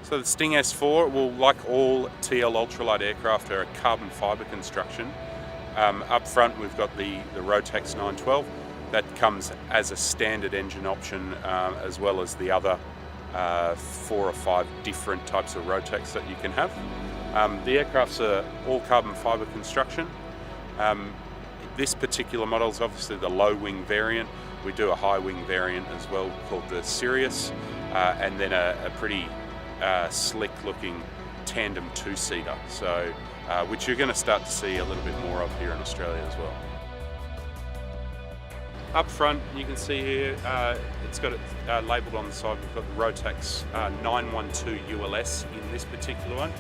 So the Sting S4 will, like all TL-Ultralight aircraft, are a carbon fibre construction. Up front we've got the Rotax 912. That comes as a standard engine option, as well as the other 4 or 5 different types of Rotax that you can have. The aircrafts are all carbon fibre construction. This particular model is obviously the low wing variant. We do a high wing variant as well called the Sirius, and then a pretty slick looking tandem 2-seater, so which you're going to start to see a little bit more of here in Australia as well. Up front you can see here it's got it labelled on the side. We've got the Rotax 912 ULS in this particular one.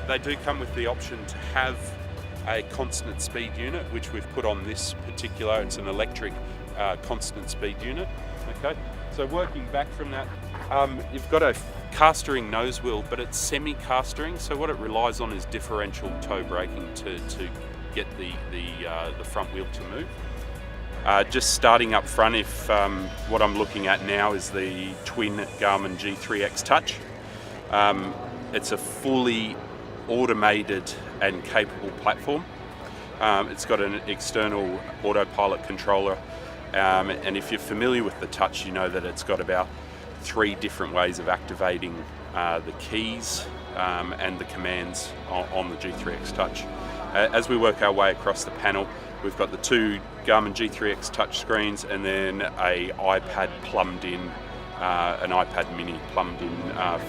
They do come with the option to have a constant speed unit, which we've put on this particular. It's an electric constant speed unit. Okay, so working back from that, you've got a castering nose wheel, but it's semi-castering, so what it relies on is differential toe braking to get the front wheel to move. Just starting up front, if what I'm looking at now is the twin Garmin G3X Touch. It's a fully automated and capable platform. It's got an external autopilot controller, and if you're familiar with the Touch, you know that it's got about 3 different ways of activating the keys and the commands on the G3X Touch. As we work our way across the panel, we've got the 2 Garmin G3X touch screens, and then an iPad plumbed in, an iPad mini plumbed in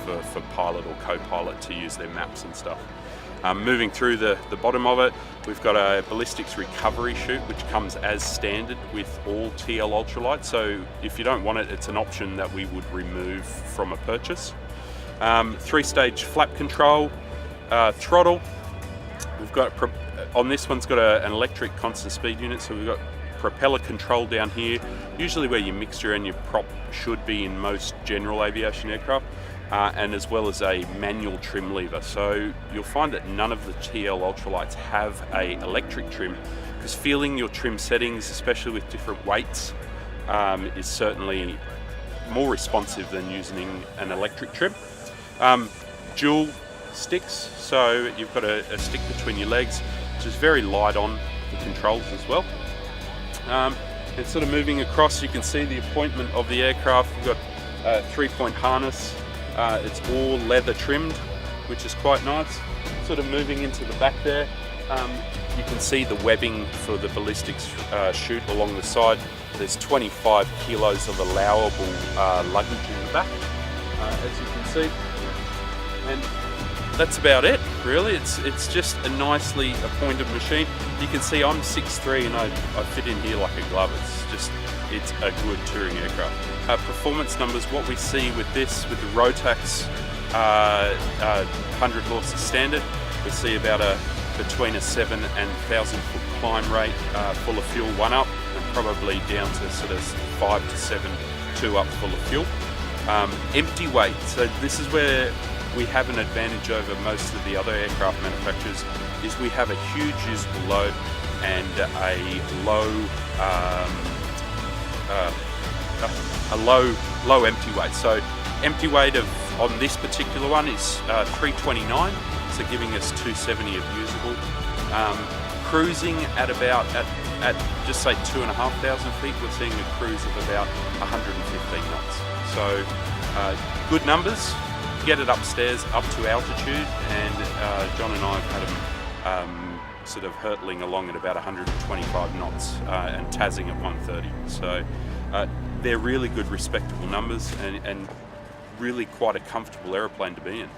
for pilot or co-pilot to use their maps and stuff. Moving through the bottom of it, we've got a ballistics recovery chute, which comes as standard with all TL-Ultralight. So if you don't want it, it's an option that we would remove from a purchase. 3-stage flap control, throttle. We've got on this one's got an electric constant speed unit, so we've got propeller control down here, usually where your mixture and your prop should be in most general aviation aircraft. And as well as a manual trim lever. So you'll find that none of the TL-Ultralights have a electric trim, because feeling your trim settings, especially with different weights, is certainly more responsive than using an electric trim. Dual sticks, so you've got a stick between your legs, which is very light on the controls as well. And sort of moving across, you can see the appointment of the aircraft. We've got a 3-point harness. It's all leather trimmed, which is quite nice. Sort of moving into the back there, you can see the webbing for the ballistics chute along the side. There's 25 kilos of allowable luggage in the back, as you can see. And that's about it, really. It's just a nicely appointed machine. You can see I'm 6'3" and I fit in here like a glove. It's a good touring aircraft. Performance numbers, what we see with this, with the Rotax 100 horses standard, we see about between a 7 and 1,000 foot climb rate, full of fuel 1 up, and probably down to sort of 5 to 7 2 up full of fuel. Empty weight, so this is where we have an advantage over most of the other aircraft manufacturers, is we have a huge usable load and a low empty weight. So empty weight on this particular one is 329, so giving us 270 of usable. Cruising at about at just say 2,500 feet, we're seeing a cruise of about 115 knots. So good numbers. Get it upstairs up to altitude, and John and I have had them sort of hurtling along at about 125 knots and tazzing at 130. So they're really good, respectable numbers, and really quite a comfortable aeroplane to be in.